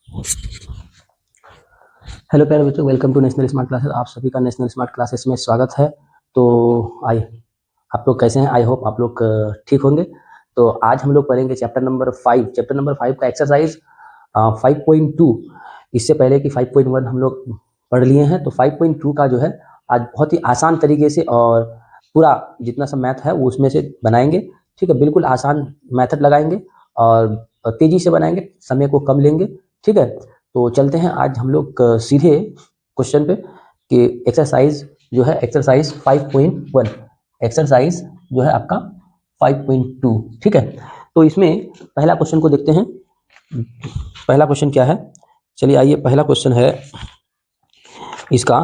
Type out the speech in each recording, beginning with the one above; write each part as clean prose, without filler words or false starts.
Hello प्यारे बच्चों, welcome to National Smart Classes. आप सभी का नेशनल स्मार्ट क्लासेस में स्वागत है। तो आई आप लोग कैसे हैं? आई होप आप लोग ठीक होंगे। तो आज हम लोग पढ़ेंगे चैप्टर नंबर 5 का एक्सरसाइज 5.2। इससे पहले कि 5.1 हम लोग पढ़ लिए हैं, तो 5.2 का जो है आज बहुत ही आसान तरीके से और पूरा जितना सब मैथ है वो उसमें से बनाएंगे। ठीक है, बिल्कुल आसान मैथड लगाएंगे और तेजी से बनाएंगे, समय को कम लेंगे। ठीक है, तो चलते हैं आज हम लोग सीधे क्वेश्चन पे कि एक्सरसाइज जो है एक्सरसाइज 5.1, एक्सरसाइज जो है आपका 5.2। ठीक है, तो इसमें पहला क्वेश्चन को देखते हैं। पहला क्वेश्चन क्या है, चलिए आइए। पहला क्वेश्चन है इसका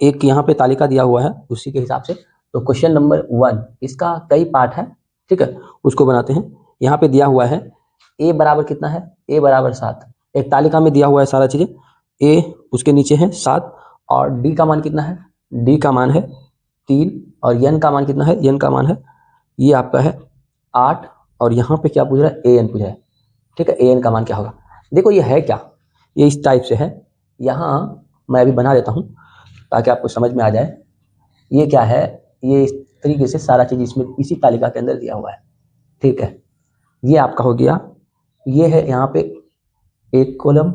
एक यहाँ पे तालिका दिया हुआ है उसी के हिसाब से। तो क्वेश्चन नंबर 1 इसका कई पार्ट है। ठीक है, उसको बनाते हैं। यहाँ पे दिया हुआ है a बराबर कितना है, a बराबर 7। एक तालिका में दिया हुआ है सारा चीजें। a उसके नीचे है 7 और d का मान कितना है, d का मान है 3 और n का मान कितना है, n का मान है ये आपका है 8। और यहाँ पे क्या पूछ रहा है, an पूछ रहा है। ठीक है, an का मान क्या होगा। देखो ये है क्या, ये इस टाइप से है। यहाँ मैं अभी बना देता हूँ ताकि आपको समझ में आ जाए। ये क्या है, ये इस तरीके से सारा चीज इसमें इसी तालिका के अंदर दिया हुआ है। ठीक है, ये आपका हो गया। ये है यहाँ पे एक कॉलम,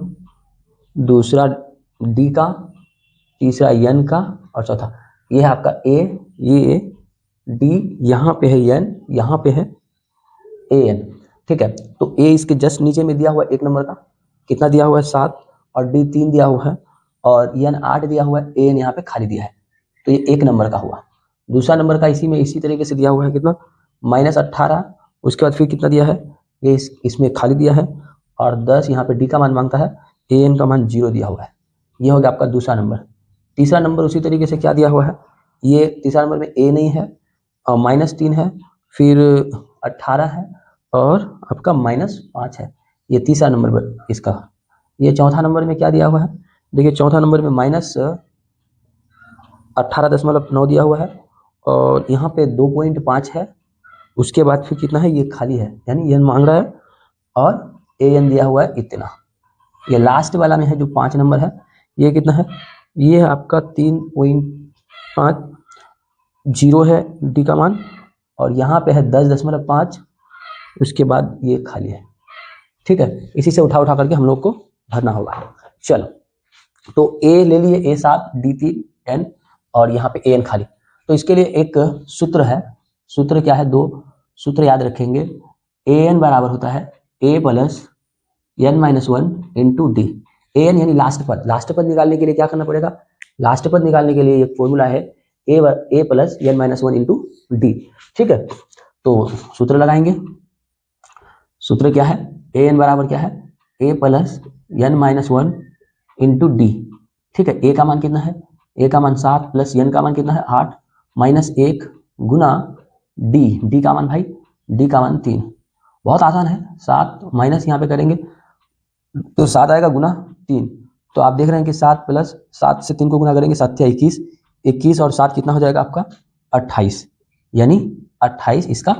दूसरा डी का, तीसरा एन का और चौथा ये है आपका ए, ये डी, यहाँ पे है एन, यहाँ पे है ए एन। ठीक है, तो ए इसके जस्ट नीचे में दिया हुआ है 1 नंबर का, कितना दिया हुआ है 7 और डी 3 दिया हुआ है और एन 8 दिया हुआ है, ए एन यहाँ पे खाली दिया है। तो ये 1 नंबर का हुआ। दूसरा नंबर का इसी में इसी तरीके से दिया हुआ है कितना, -18। उसके बाद फिर कितना दिया है, ये इसमें खाली दिया है और 10 यहाँ पे डी का मान मांगता है, ए एन का मान 0 दिया हुआ है। ये हो गया आपका दूसरा नंबर। तीसरा नंबर उसी तरीके से क्या दिया हुआ है, ये तीसरा नंबर में ए नहीं है और -3 है, फिर 18 है और आपका -5 है। ये तीसरा नंबर इसका। ये चौथा नंबर में क्या दिया हुआ है, देखिए चौथा नंबर में -18.9 दिया हुआ है और यहाँ पे 2.5 है। उसके बाद फिर कितना है, ये खाली है, यानी एन मांग रहा है और ए एन दिया हुआ है इतना। ये लास्ट वाला में है जो 5 नंबर है, ये कितना है, ये है आपका 3.5, 0 है डी का मान और यहाँ पे है 10.5। उसके बाद ये खाली है। ठीक है, इसी से उठा उठा करके हम लोग को भरना होगा। चलो, तो ए ले लिए, ए 7, डी 3, एन और यहाँ पे ए एन खाली। तो इसके लिए एक सूत्र है, सूत्र क्या है, 2 सूत्र याद रखेंगे। ए एन बराबर होता है ए plus n - 1 into d. A N यानी लास्ट पद, लास्ट पद निकालने के लिए क्या करना पड़ेगा, लास्ट पद निकालने के लिए एक फॉर्मूला है ए प्लस n - 1 इंटू डी। ठीक है, तो सूत्र लगाएंगे। सूत्र क्या है, ए एन बराबर क्या है, ए प्लस n - 1 इंटू डी। ठीक है, ए का मान कितना है, ए का मान 7 प्लस n का मान कितना है 8 -1 गुना डी का मान भाई, डी का मान 3। बहुत आसान है, 7 माइनस यहाँ पे करेंगे तो 7 आएगा गुना 3। तो आप देख रहे हैं कि 7 प्लस 7 से 3 को गुना करेंगे 7 या 21, 21 और 7 कितना हो जाएगा आपका 28, यानी 28 इसका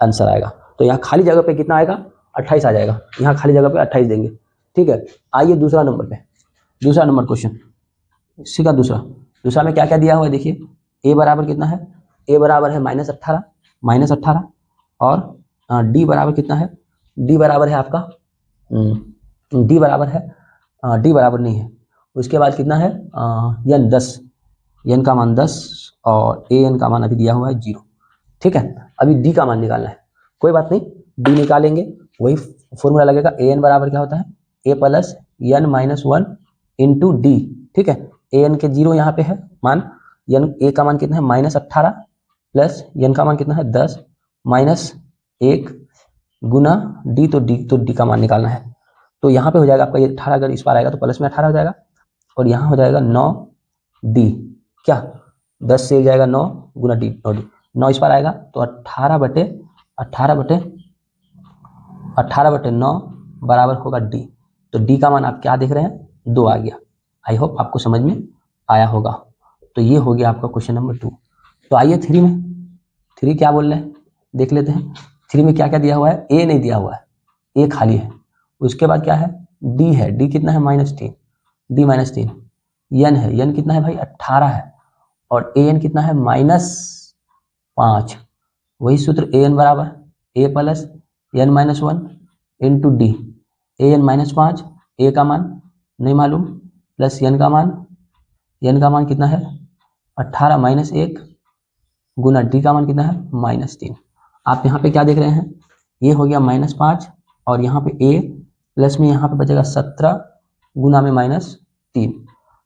आंसर आएगा। तो यहाँ खाली जगह पे कितना आएगा, 28 आ जाएगा। यहाँ खाली जगह पे 28 देंगे। ठीक है, आइए दूसरा नंबर पे, दूसरा नंबर क्वेश्चन इसी का दूसरा में क्या क्या दिया हुआ है देखिए। ए बराबर कितना है, ए बराबर है -18 और डी बराबर कितना है, डी बराबर है आपका डी बराबर है डी बराबर नहीं है। उसके बाद कितना है एन 10, एन का मान 10 और ए एन का मान अभी दिया हुआ है 0। ठीक है, अभी डी का मान निकालना है। कोई बात नहीं, डी निकालेंगे, वही फॉर्मूला लगेगा। ए एन बराबर क्या होता है, ए प्लस n - 1 इंटू डी। ठीक है, ए एन के 0 यहाँ पे है मान, एन ए का मान कितना है -18 प्लस एन का मान कितना है 10 -1 गुना डी, तो डी का मान निकालना है। तो यहाँ पे हो जाएगा आपका ये 18, अगर इस बार आएगा तो प्लस में 18 हो जाएगा और यहाँ हो जाएगा 9 डी, क्या 10 से जाएगा 9 गुना डी, 9 इस बार आएगा तो 18/9 बराबर होगा डी। तो डी का मान आप क्या देख रहे हैं, 2 आ गया। आई होप आपको समझ में आया होगा। तो ये हो गया आपका क्वेश्चन नंबर 2। तो आइए 3 में, 3 क्या बोल रहे हैं देख लेते हैं। 3 में क्या क्या दिया हुआ है, ए नहीं दिया हुआ है, ए खाली है। उसके बाद क्या है, डी है, डी कितना है -3, डी -3, एन है, एन कितना है भाई 18 है, और ए एन कितना है -5। वही सूत्र ए एन बराबर ए plus N -1 into d, a N -5, ए का मान नहीं मालूम, प्लस एन का मान कितना है 18 -1 गुना डी का मान कितना है -3। आप यहाँ पे क्या देख रहे हैं, ये हो गया -5 और यहाँ पे ए प्लस में यहाँ पे बचेगा 17 गुना में -3,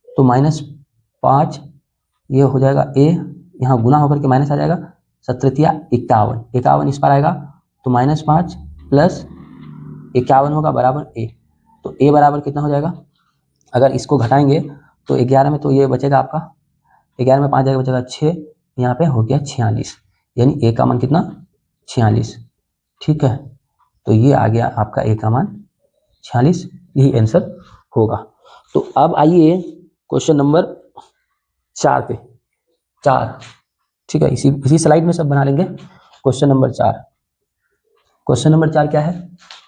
तो -5 ये हो जाएगा ए, यहाँ गुना होकर के माइनस आ जाएगा, 17 51 इस पर आएगा, तो -5 प्लस 51 होगा बराबर ए। तो ए बराबर कितना हो जाएगा, अगर इसको घटाएंगे तो 11 में तो ये बचेगा आपका, 11 में 5 जाएगा बचेगा 6, यहाँ पे हो गया 46, यानी ए का मान कितना 46। ठीक है, तो ये आ गया आपका ए का मान 46, यही आंसर होगा। तो अब आइए क्वेश्चन नंबर 4 पे, 4, ठीक है, इसी स्लाइड में सब बना लेंगे। क्वेश्चन नंबर 4, क्वेश्चन नंबर 4 क्या है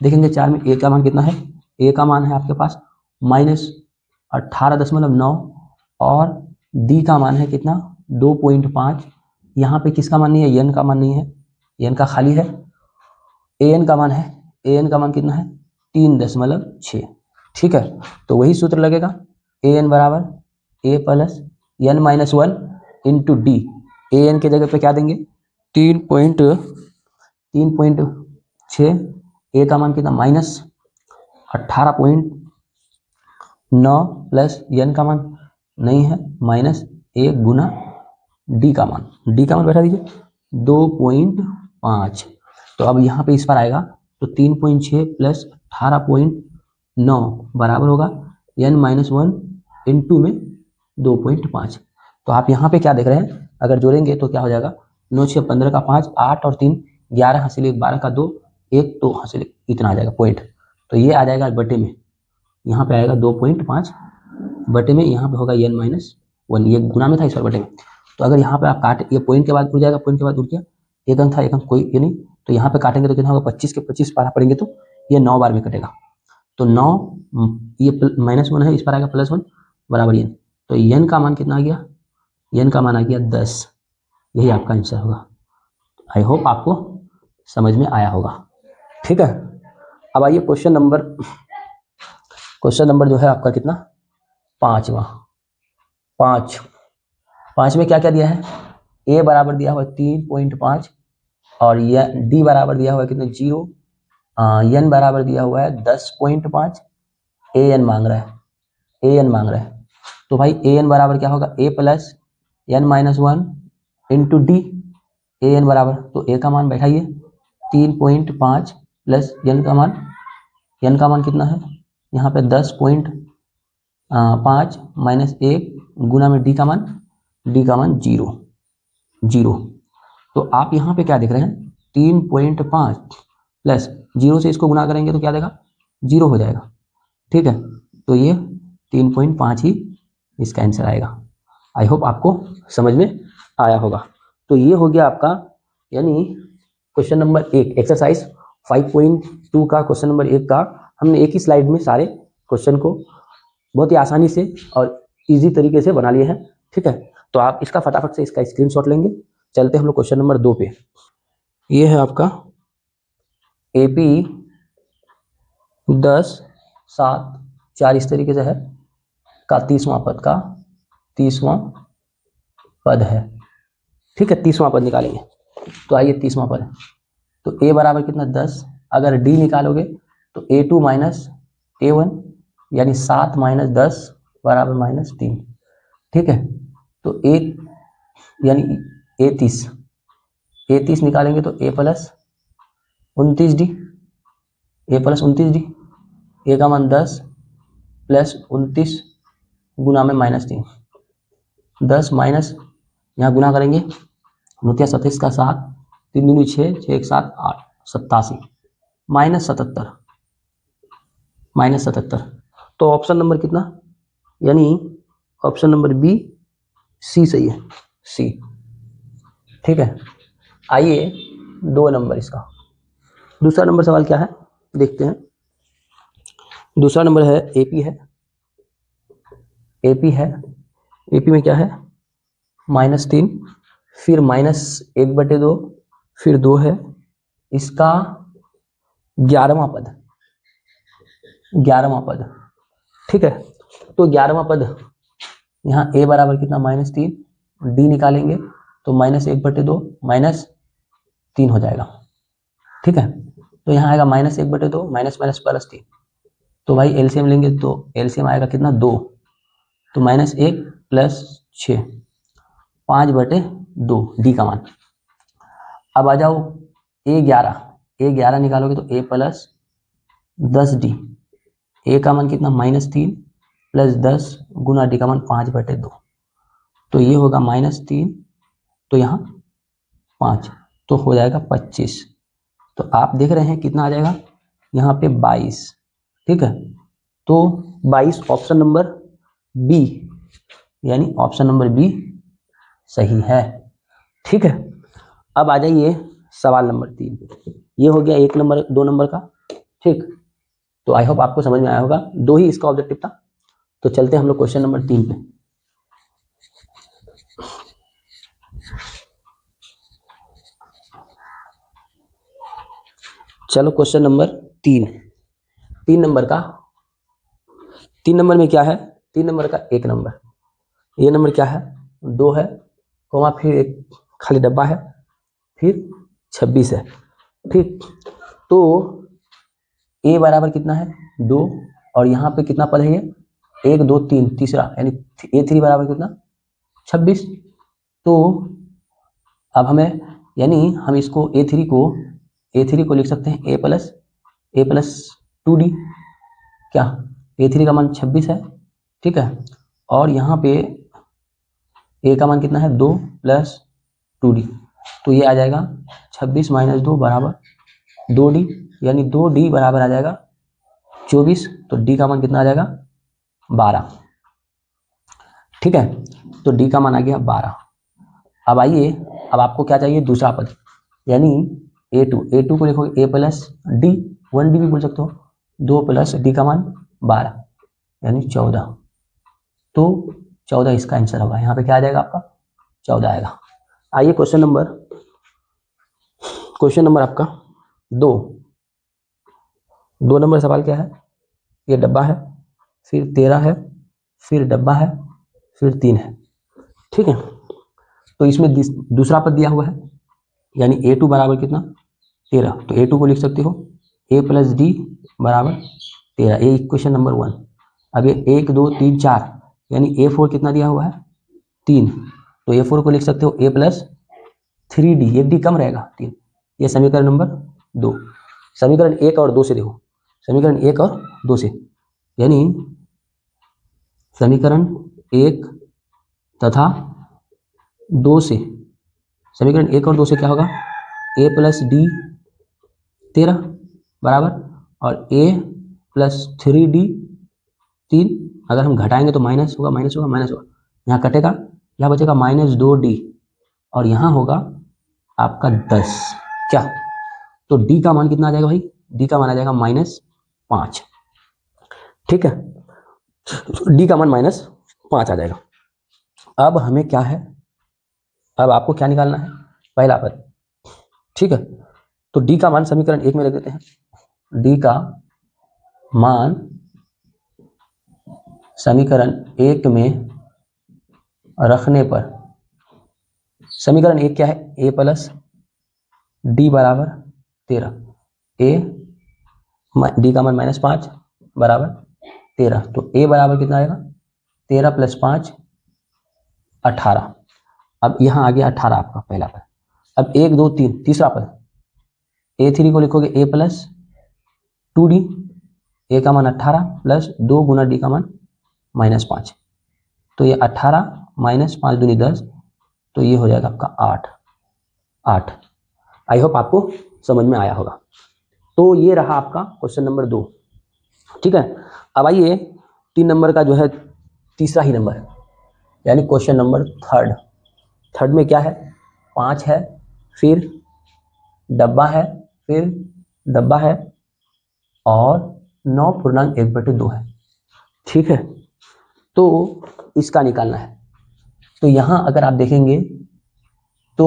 देखेंगे। 4 में ए का मान कितना है, ए का मान है आपके पास -18.9 और डी का मान है कितना 2.5। यहाँ पे किसका मान नहीं है, एन का मान नहीं है, एन का खाली है। ए एन का मान है, ए एन का मान कितना है 3.6। ठीक है, तो वही सूत्र लगेगा, ए एन बराबर ए plus N -1 into d. A N के जगह पे क्या देंगे 3.6, ए का मान कितना -18.9 प्लस एन का मान नहीं है -1 गुना डी का मान बैठा दीजिए 2.5। तो अब यहाँ पे इस पर आएगा तो 3.6 प्लस 18.9 बराबर होगा n-1 इंटू में 2.5। तो आप यहाँ पे क्या देख रहे हैं, अगर जोड़ेंगे तो क्या हो जाएगा 9 6 15 का 5, 8 और 3 11 हासिल 1 12 का 2 1 तो हासिल इतना आ जाएगा पॉइंट। तो ये आ जाएगा बटे में, यहाँ पे आएगा 2.5 बटे में, यहाँ पे होगा n-1, ये गुना में था इस पर बटे में। तो अगर यहाँ पे आप काट, ये पॉइंट के बाद उड़ जाएगा, पॉइंट के बाद उड़ गया, एक अंक था एक अंक कोई ये नहीं, तो यहाँ पे काटेंगे तो कितना होगा 25 के 25 पारा पड़ेंगे तो ये 9 बार में कटेगा। तो 9 ये -1 है, इस पर आएगा +1 बराबर n। तो n का मान कितना आ गया, n का मान आ गया 10। यही आपका आंसर होगा। आई होप आपको समझ में आया होगा। ठीक है, अब आइए क्वेश्चन नंबर जो है आपका कितना 5 में क्या क्या दिया है, a बराबर दिया हुआ है 3.5 और ये डी बराबर दिया हुआ है कितने 0, n बराबर दिया हुआ है 10.5, ए एन मांग रहा है। तो भाई ए एन बराबर क्या होगा a plus n-1 into d, a n बराबर, तो ए का मान बैठाइए 3.5 प्लस n का मान कितना है यहाँ पे 10.5 -1 गुना में डी का मान 0। तो आप यहाँ पे क्या देख रहे हैं 3.5 प्लस 0 से इसको गुना करेंगे तो क्या देगा 0 हो जाएगा। ठीक है, तो ये 3.5 ही इसका आंसर आएगा। आई होप आपको समझ में आया होगा। तो ये हो गया आपका, यानी क्वेश्चन नंबर 1 एक्सरसाइज 5.2 का क्वेश्चन नंबर 1 का हमने एक ही स्लाइड में सारे क्वेश्चन को बहुत ही आसानी से और इजी तरीके से बना लिए हैं। ठीक है, तो आप इसका फटाफट से इसका स्क्रीनशॉट लेंगे। चलते हैं हम लोग क्वेश्चन नंबर 2 पे। ये है आपका AP 10 7 4 इस तरीके से है का 30वां पद है। ठीक है, 30वां पद निकालेंगे। तो आइए 30वां पद, तो a बराबर कितना 10, अगर d निकालोगे तो a2 माइनस a1 यानी 7 - 10 बराबर -3। ठीक है, तो a यानी a30 निकालेंगे तो a प्लस 29d, a का मान 10 प्लस 29 गुना में -3, 10 माइनस यहाँ गुना करेंगे 29 27 का 7 3 दूनी 6 6 1 7 8 87 -77। तो ऑप्शन नंबर कितना, यानी ऑप्शन नंबर बी सी सही है, सी। ठीक है, आइए 2 नंबर इसका। दूसरा नंबर सवाल क्या है देखते हैं। दूसरा नंबर है एपी है, एपी है, एपी में क्या है -3, फिर -1/2, फिर 2 है, इसका 11वां पद, 11वां पद। ठीक है, तो 11वां पद यहाँ a बराबर कितना -3, d निकालेंगे तो -1/2 -3 हो जाएगा। ठीक है, तो यहाँ आएगा -1/2 -+3, तो भाई एलसीएम लेंगे तो एलसीएम आएगा कितना 2, तो -1 + 6 5/2 डी का मान। अब आ जाओ a11 निकालोगे तो a + 10d, a का मान कितना -3 + 10 गुना d का मान 5/2, तो ये होगा -3, तो यहाँ 5, तो हो जाएगा 25। तो आप देख रहे हैं कितना आ जाएगा यहाँ पे 22। ठीक है, तो 22 ऑप्शन नंबर बी, यानी ऑप्शन नंबर बी सही है। ठीक है, अब आ जाइए सवाल नंबर 3। ये हो गया 1 नंबर 2 नंबर का। ठीक, तो आई होप आपको समझ में आया होगा, 2 ही इसका ऑब्जेक्टिव था। तो चलते हैं हम लोग क्वेश्चन नंबर 3 पे। चलो क्वेश्चन नंबर 3 नंबर का, 3 नंबर में क्या है, 3 नंबर का 1 नंबर, ये नंबर क्या है 2 है, कोमा फिर एक खाली डब्बा है, फिर 26 है। ठीक, तो a बराबर कितना है 2, और यहाँ पे कितना पद है ये 1 2 3, तीसरा यानी a3 बराबर कितना 26। तो अब हमें, यानी हम इसको a3 को लिख सकते हैं a + 2d, क्या a3 का मान 26 है। ठीक है, और यहाँ पे a का मान कितना है 2 + 2d, तो ये आ जाएगा 26 - 2 बराबर 2d, यानी 2d बराबर आ जाएगा 24, तो d का मान कितना आ जाएगा 12। ठीक है, तो d का मान आ गया 12। अब आइए, अब आपको क्या चाहिए दूसरा पद, यानी a2 को लिखोगे a + d, 1d भी बोल सकते हो, 2 + d का मान 12 यानी 14, तो 14 इसका आंसर होगा। यहाँ पे क्या आ जाएगा आपका 14 आएगा। आइए क्वेश्चन नंबर आपका 2 नंबर सवाल क्या है, ये डब्बा है, फिर 13 है, फिर डब्बा है, फिर 3 है। ठीक है, तो इसमें दूसरा पद दिया हुआ है, यानी a2 बराबर कितना 13, तो a2 को लिख सकते हो a + d बराबर 13, ये इक्वेशन नंबर 1। अब ये 1 2 3 4, यानी a4 कितना दिया हुआ है 3, तो a4 को लिख सकते हो a + 3d, एक d कम रहेगा 3, ये समीकरण नंबर 2। समीकरण 1 और 2 से देखो, समीकरण 1 और 2 से, यानी समीकरण 1 तथा 2 से, समीकरण 1 और 2 से क्या होगा a + d 13 बराबर, और a + 3d 3, अगर हम घटाएंगे तो माइनस होगा, यहाँ कटेगा, यहाँ बचेगा -2d, और यहाँ होगा आपका 10। क्या, तो d का मान कितना आ जाएगा भाई, d का मान आ जाएगा -5। ठीक है, d का मान -5 आ जाएगा। अब हमें क्या है, अब आपको क्या निकालना है पहला पद। ठीक है, तो d का मान समीकरण 1 में रख देते हैं, d का मान समीकरण 1 में रखने पर, समीकरण 1 क्या है a + d बराबर 13, d का मान -5 बराबर 13, तो a बराबर कितना आएगा 13 + 5 18। अब यहाँ आ गया 18 आपका पहला पद। अब 1 2 3 तीसरा पद, a3 को लिखोगे a + 2d, a का मान 18 + 2 गुना d का मान -5, तो ये 18 - 5 दूनी 10, तो ये हो जाएगा आपका 8। आई होप आपको समझ में आया होगा। तो ये रहा आपका क्वेश्चन नंबर 2। ठीक है, अब आइए 3 नंबर का जो है तीसरा ही नंबर, यानी क्वेश्चन नंबर 3 में क्या है 5 है, फिर डब्बा है, फिर डब्बा है, और 9.1/2 है। ठीक है, तो इसका निकालना है। तो यहाँ अगर आप देखेंगे तो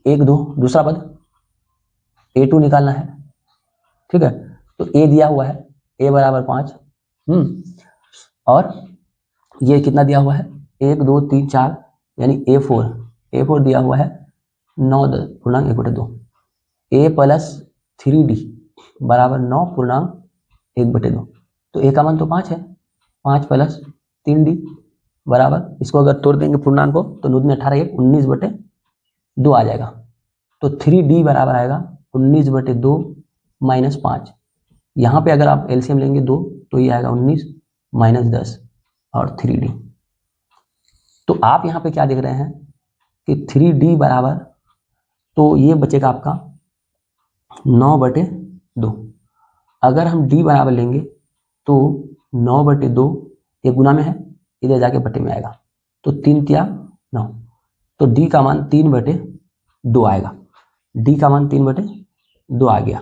1 2 दूसरा पद A2 निकालना है। ठीक है, तो A दिया हुआ है, A बराबर 5, और ये कितना दिया हुआ है, 1 2 3 4, यानी A4 दिया हुआ है 9.1/2। A प्लस 3D बराबर 9.1/2। तो A का मान तो 5 है, 5 प्लस 3D बराबर, इसको अगर तोड़ देंगे पूर्णांक को तो 9 18 1 19/2 आ जाएगा। तो 3D बराबर आएगा 19/2 माइनस 5। यहाँ पे अगर आप एलसीएम लेंगे 2 तो ये आएगा 19 माइनस 10 और 3D। तो आप यहाँ पे क्या देख रहे हैं कि 3D बराबर, तो ये बचेगा आपका 9/2। अगर हम D बराबर लेंगे तो 9/2, ये गुना में है, इधर जाके बटे में आएगा, तो 3 क्या 9, तो D का मान 3/2 आएगा। D का मान 3/2 आ गया।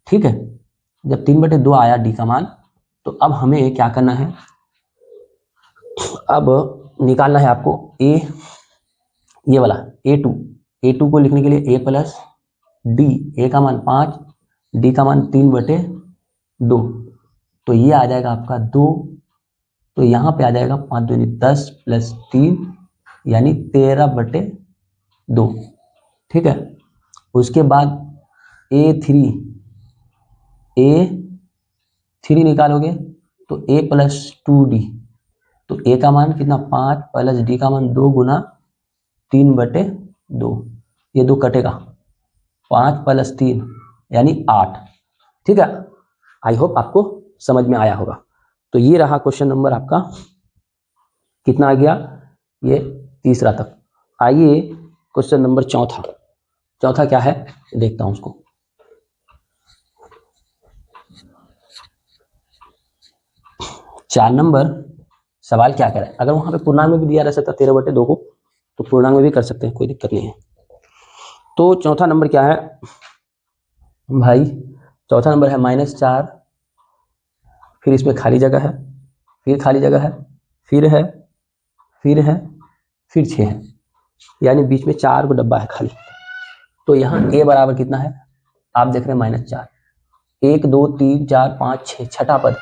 ठीक है, जब 3/2 आया D का मान, तो अब हमें क्या करना है, अब निकालना है आपको A, ये वाला A2 को लिखने के लिए A प्लस D, A का मान 5, D का मान 3/2, तो ये आ जाएगा आपका 2, तो यहाँ पे आ जाएगा 5 2 10 प्लस 3 यानी 13/2। ठीक है, उसके बाद A3 निकालोगे तो A प्लस 2D, तो A का मान कितना 5 प्लस D का मान 2 गुना 3/2, ये 2 कटेगा, 5 प्लस 3 यानी 8। ठीक है, आई होप आपको समझ में आया होगा। तो ये रहा क्वेश्चन नंबर आपका कितना आ गया, ये तीसरा तक। आइए क्वेश्चन नंबर चौथा क्या है देखता हूं उसको। चार नंबर सवाल क्या करे, अगर वहां पे पूर्णांक में भी दिया रह सकता 13/2 को, तो पूर्णांक में भी कर सकते हैं, कोई दिक्कत नहीं है। तो चौथा नंबर क्या है भाई, चौथा नंबर है -4, फिर इसमें खाली जगह है, फिर खाली जगह है, फिर है, फिर है, फिर 6 है, यानी बीच में 4 को डब्बा है खाली। तो यहाँ A बराबर कितना है, आप देख रहे हैं -4, 1 2 3 4 5 6, छठा पद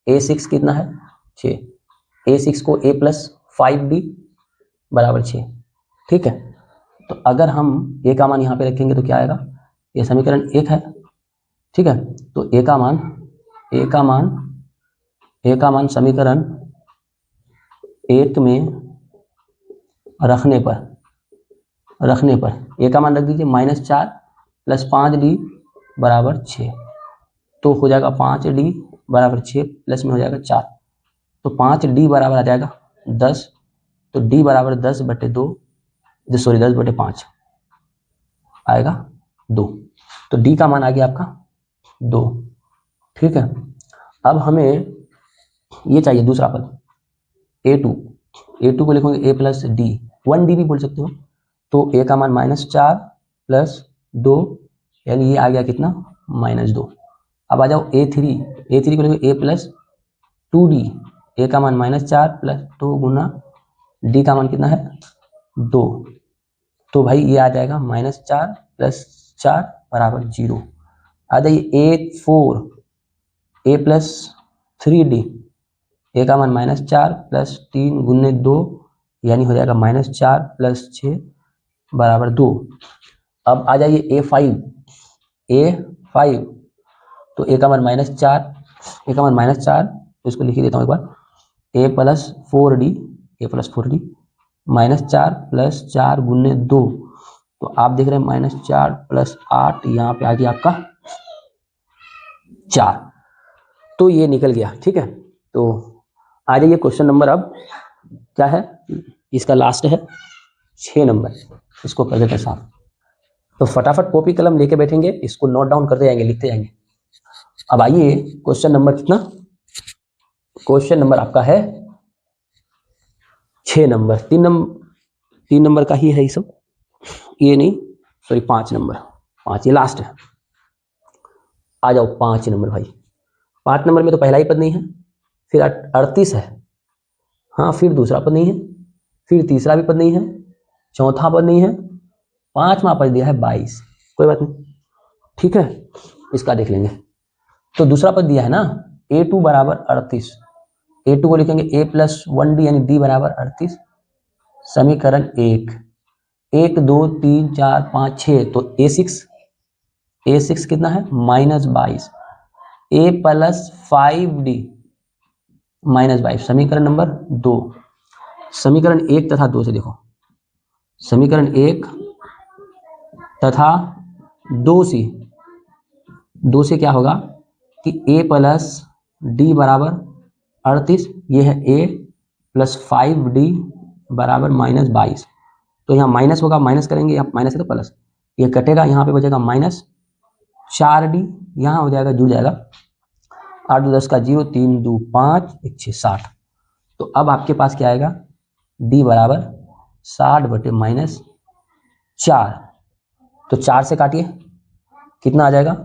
A6 कितना है 6, A6 को A प्लस 5D बराबर 6। ठीक है, तो अगर हम A का मान यहाँ पे रखेंगे तो क्या आएगा, ये समीकरण 1 है। ठीक है, तो A का मान समीकरण 1 में रखने पर A का मान रख दीजिए -4 प्लस 5D बराबर 6, तो हो जाएगा 5D बराबर 6 प्लस में हो जाएगा 4, तो 5D बराबर आ जाएगा 10, तो D बराबर 10/2, 10/5 आएगा 2, तो D का मान आ गया आपका 2। ठीक है, अब हमें ये चाहिए दूसरा पद A2 को लिखोगे A प्लस D, 1D भी बोल सकते हो। तो A का मान -4 प्लस 2, यानी ये आ गया कितना -2। अब आ जाओ A3 को लिखोगे A प्लस 2D, A का मान -4 प्लस 2 गुना D का मान कितना है 2, तो भाई ये आ जाएगा -4 प्लस 4 बराबर 0। आ जाइए A4, A plus 3D, A का मान -4 प्लस 3 गुने 2, यानी हो जाएगा -4 प्लस 6 बराबर 2। अब आ जाइए A5, तो A का मान -4, तो इसको लिख देता हूँ एक बार, A प्लस 4D, -4 प्लस 4 गुने 2, तो आप देख रहे हैं -4 प्लस 8, यहाँ पे आ गया आपका 4, तो ये निकल गया। ठीक है, तो आ जाइए क्वेश्चन नंबर अब क्या है, इसका लास्ट है 6 नंबर, इसको कर देते हैं साफ। तो फटाफट कॉपी कलम लेके बैठेंगे, इसको नोट डाउन करते जाएंगे, लिखते जाएंगे। अब आइए क्वेश्चन नंबर कितना, क्वेश्चन नंबर आपका है 6 नंबर, 3 नंबर का ही है ये सब, ये नहीं सॉरी 5 नंबर, 5 ये लास्ट है। आ जाओ 5 नंबर भाई, 5 नंबर में तो पहला ही पद नहीं है, फिर 38 है, हाँ, फिर दूसरा पद नहीं है, फिर तीसरा भी पद नहीं है, चौथा पद नहीं है, 5वां पद दिया है 22। कोई बात नहीं, ठीक है, इसका देख लेंगे। तो दूसरा पद दिया है ना a2 बराबर 38, a2 को लिखेंगे a प्लस 1d यानी d बराबर 38, समीकरण 1, 1 2 3 4 5 6, तो a6 कितना है -22, a प्लस 5d -22, समीकरण नंबर 2। समीकरण 1 तथा 2 से देखो, समीकरण 1 तथा 2 से क्या होगा कि a प्लस डी बराबर 38, ये है a प्लस 5d बराबर -22, तो यहाँ माइनस होगा, माइनस करेंगे, यहाँ माइनस है तो प्लस, ये कटेगा, यहाँ पे बचेगा -4d, यहाँ हो जाएगा, जुड़ जाएगा, 8 2 10 का 0, 3 2 5 1 6 60। तो अब आपके पास क्या आएगा, d बराबर 60/-4, तो 4 से काटिए, कितना आ जाएगा,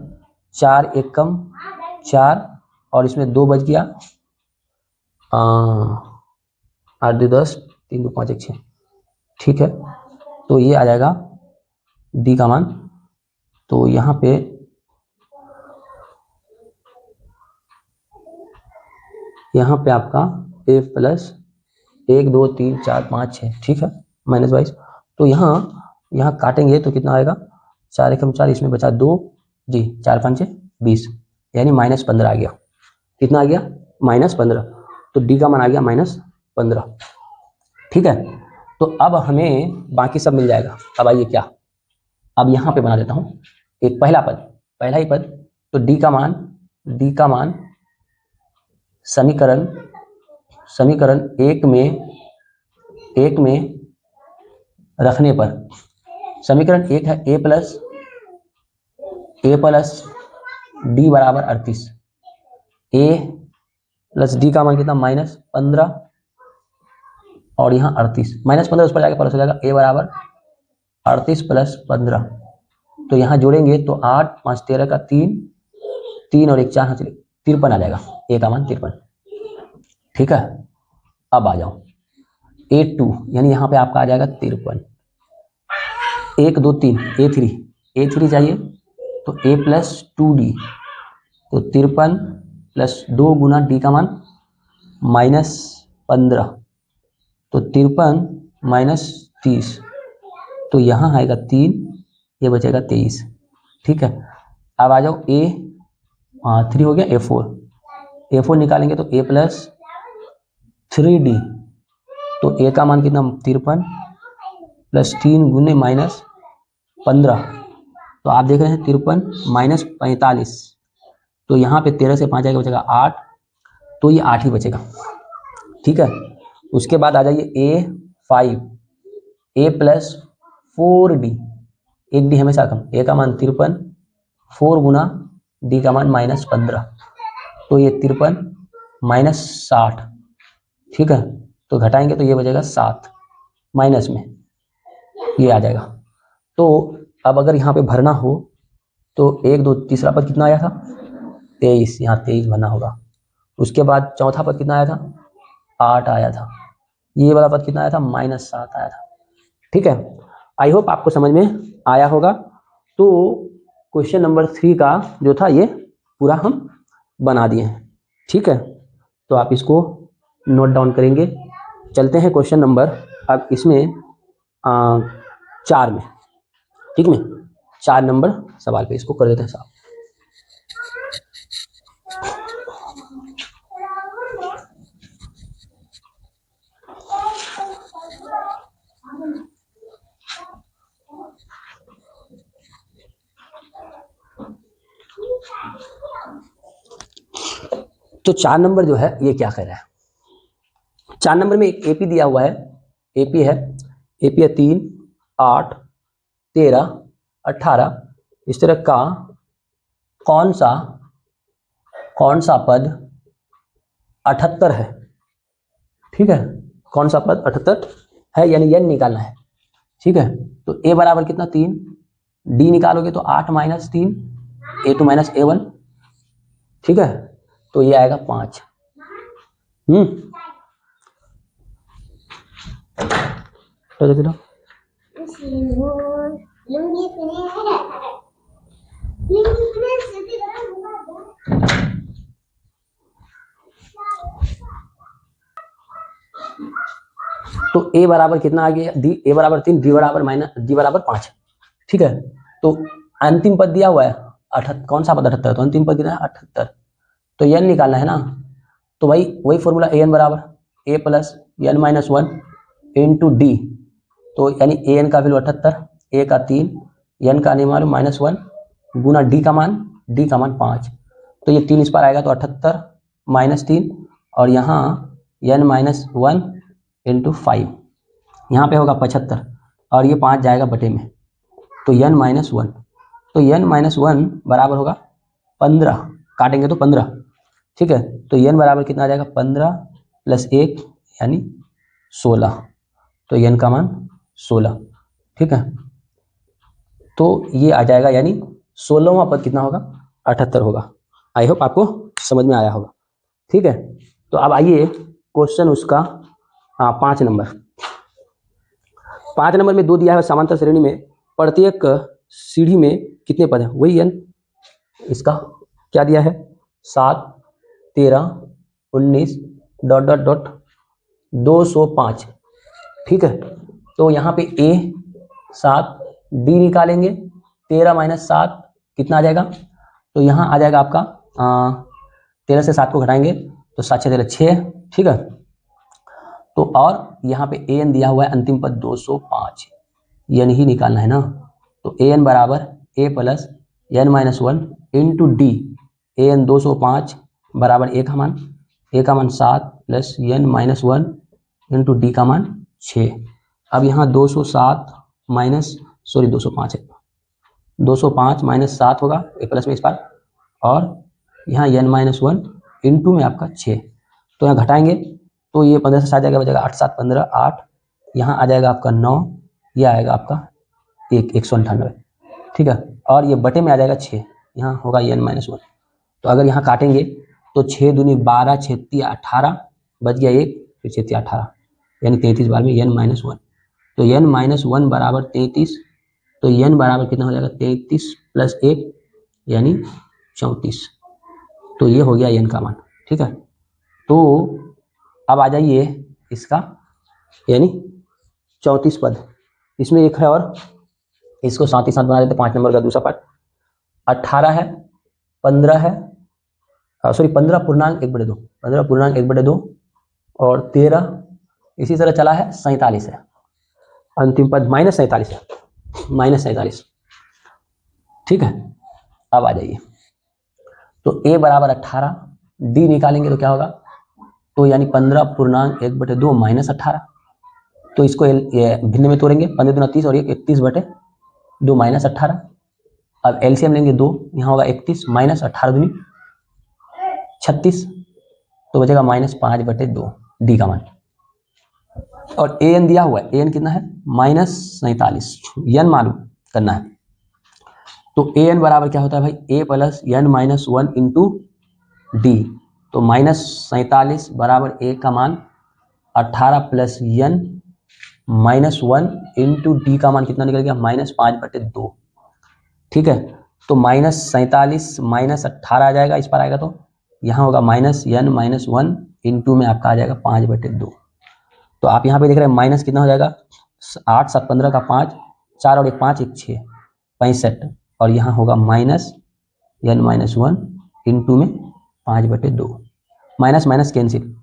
4 1 कम 4, और इसमें 2 बच गया, 8 2 10, 3 2 5 1 6, ठीक है, तो ये आ जाएगा डी का मान। तो यहाँ पे आपका a प्लस 1 2 3 4 5 6, ठीक है, -22, तो यहाँ काटेंगे तो कितना आएगा, 4 1 4, इसमें बचा 2 जी, 4 5 20, यानी -15 आ गया, कितना आ गया, -15, तो डी का मान आ गया -15, ठीक है। तो अब हमें बाकी सब मिल जाएगा। अब आइए क्या, अब यहाँ पे बना देता हूँ एक पहला ही पद, तो डी का मान समीकरण 1 में रखने पर, समीकरण 1 है a प्लस डी बराबर 38, a प्लस डी का मान कितना -15, और यहाँ 38, -15 उस पर जाएगा, प्लस हो जाएगा, a बराबर 38 प्लस 15, तो यहाँ जोड़ेंगे तो 8 5 13 का 3 और 1 4, 53 आ जाएगा, a का मान 53, ठीक है। अब आ जाओ a2, यानी यहाँ पे आपका आ जाएगा 53, 1 2 3 a3 चाहिए, तो a प्लस 2d, तो 53 प्लस 2 गुना d का मान -15, तो 53 -30, तो यहाँ आएगा 3, ये बचेगा 23, ठीक है। अब आ जाओ a3 हो गया, a4 निकालेंगे तो a प्लस 3d, तो a का मान कितना 53 प्लस 3 गुने -15, तो आप देख रहे हैं 53 -45, तो यहाँ पे 13 से 5 आएगा, बचेगा 8, तो ये 8 ही बचेगा, ठीक है। उसके बाद आ जाइए a5, a प्लस 4d, एक डी हमेशा कम, a का मान 53, 4 गुना d का मान -15, तो ये 53 -60, ठीक है, तो घटाएंगे तो ये बचेगा 7, माइनस में ये आ जाएगा। तो अब अगर यहाँ पे भरना हो तो 1 2 तीसरा पद कितना आया था 23, यहाँ 23 भरना होगा। उसके बाद चौथा पद कितना आया था 8 आया था, ये वाला पद कितना आया था -7 आया था, ठीक है। आई होप आपको समझ में आया होगा। तो क्वेश्चन नंबर 3 का जो था ये पूरा हम बना दिए हैं, ठीक है, तो आप इसको नोट डाउन करेंगे। चलते हैं क्वेश्चन नंबर अब इसमें 4 में, ठीक में 4 नंबर सवाल पे इसको कर देते हैं साहब। तो 4 नंबर जो है ये क्या कह रहा है, 4 नंबर में एक एपी दिया हुआ है, एपी है 3 8 13 18, इस तरह का कौन सा पद 78 है, ठीक है, कौन सा पद 78 है, यानी n निकालना है, ठीक है। तो a बराबर कितना 3, d निकालोगे तो 8 - 3, a2 - a1, ठीक है। तो ये आएगा 5। तो चलो तो a बराबर कितना आ गया, डी a बराबर 3, d बराबर d बराबर 5। ठीक है, तो अंतिम पद दिया हुआ है 78, कौन सा पद 78, तो अंतिम पद कितना है 78, तो n निकालना है ना। तो भाई वही फॉर्मूला an बराबर a plus n minus 1 into D, तो यानी an का वैल्यू 78, a का 3, n का नहीं मालूम -1 गुना d का मान 5, तो ये 3 इस पर आएगा तो 78 -3 और यहाँ n माइनस 1 इंटू 5, यहाँ पे होगा 75 और ये 5 जाएगा बटे में, तो n माइनस 1, तो n माइनस 1 बराबर होगा 15, काटेंगे तो 15। ठीक है, तो n बराबर कितना आ जाएगा 15 प्लस 1 यानी 16, तो n का मान 16। ठीक है, तो ये आ जाएगा यानी 16वां पद कितना होगा 78 होगा। आई होप आपको समझ में आया होगा। ठीक है, तो अब आइए क्वेश्चन उसका 5 नंबर। 5 नंबर में 2 दिया है समांतर श्रेणी में, प्रत्येक सीढ़ी में कितने पद हैं, वही n, इसका क्या दिया है 7, 13, 19 ... 205। ठीक है, तो यहाँ पे a 7, d निकालेंगे, 13 माइनस 7 कितना आ जाएगा, तो यहाँ आ जाएगा आपका 13 से 7 को घटाएंगे तो 7 6 13 6। ठीक है, तो और यहाँ पे an दिया हुआ है अंतिम पद 205, n ही निकालना है ना, तो an बराबर a plus n minus 1 into D, an 205 बराबर a का मान 7 plus n minus 1 into D का मान 6। अब यहाँ 207 माइनस 205 है, 205 माइनस 7 होगा, a प्लस में इस बार, और यहाँ n माइनस 1 इंटू में आपका 6, तो यहाँ घटाएंगे तो ये 15 से 7 जाएगा, बचेगा 8 7 15 8, यहाँ आ जाएगा आपका 9, ये आएगा आपका 198। ठीक है, और ये बटे में आ जाएगा 6, यहाँ होगा n माइनस 1, तो अगर यहाँ काटेंगे तो 6 दूनी 12 6 3 18, बच गया 1, फिर 6 3 18 यानी 33 बार में n माइनस 1, तो n माइनस 1 बराबर 33, तो n बराबर कितना हो जाएगा 33 प्लस 1 यानी 34, तो ये हो गया n का मान। ठीक है, तो अब आ जाइए इसका यानी 34 पद, इसमें एक है और इसको साथ ही साथ बना देते 5 नंबर का दूसरा पार्ट। 18 है, 15 है, सॉरी 15 पूर्णांक 1/2, 15 पूर्णांक 1/2 और 13 इसी तरह चला है, 47 है अंतिम पद, -47 है, -47। ठीक है, अब आ जाइए, तो a बराबर 18, d निकालेंगे तो क्या होगा, तो यानी 15 पूर्णांक 1/2 माइनस 18, तो इसको भिन्न में तोड़ेंगे, 15 दूना 30 और 31/2 माइनस 18। अब एलसीएम लेंगे 2, यहाँ होगा 31 माइनस 18 दूनी 36, तो बचेगा -5/2 डी का मान। और an दिया हुआ है, an कितना है -47, n मालूम करना है, तो an बराबर क्या होता है भाई a plus n minus 1 into D, तो -47 बराबर a का मान 18 plus n minus 1 into D का मान कितना निकल गया -5/2। ठीक है, तो -47 माइनस 18 आ जाएगा, इस पर आएगा तो यहाँ होगा -n माइनस 1 इंटू में आपका आ जाएगा 5/2। तो आप यहाँ पे देख रहे हैं माइनस कितना हो जाएगा 8 7 15 का 5, 4 और 1 5 1 6 65, और यहाँ होगा -n माइनस 1 इंटू में 5/2, माइनस माइनस कैंसिल,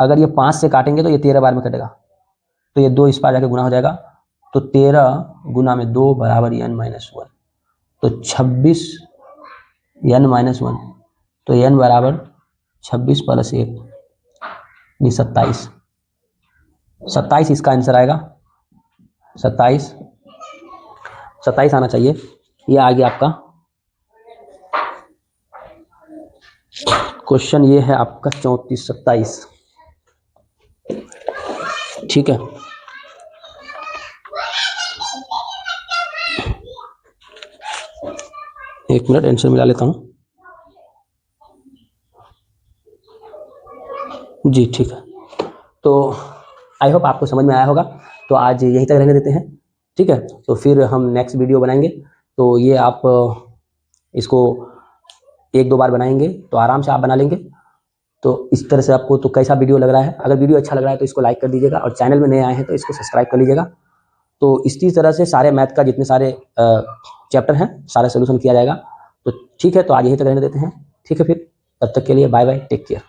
अगर ये 5 से काटेंगे तो ये 13 बार में कटेगा, तो ये 2 इस पार जाके गुना हो जाएगा, तो 13 गुना में 2 बराबर n माइनस 1, तो 26 n माइनस 1, तो n बराबर 26 प्लस 1 यानी 27, 27 इसका आंसर आएगा, 27 आना चाहिए। ये आ गया आपका क्वेश्चन, ये है आपका 34 27। ठीक है, एक मिनट आंसर मिला लेता हूँ। जी ठीक है। तो आई होप आपको समझ में आया होगा। तो आज यहीं तक रहने देते हैं, ठीक है। तो फिर हम नेक्स्ट वीडियो बनाएंगे। तो ये आप इसको एक दो बार बनाएंगे तो आराम से आप बना लेंगे। तो इस तरह से आपको तो कैसा वीडियो लग रहा है? अगर वीडियो अच्छा लग रहा है तो इसको लाइक कर दीजिएगा, और चैनल में नए आए हैं तो इसको सब्सक्राइब कर लीजिएगा। तो इसी तरह से सारे मैथ का जितने सारे चैप्टर हैं सारे सोल्यूशन किया जाएगा। तो ठीक है, तो आज यहीं तक रहने देते हैं, ठीक है। फिर तब तक के लिए बाय बाय, टेक केयर।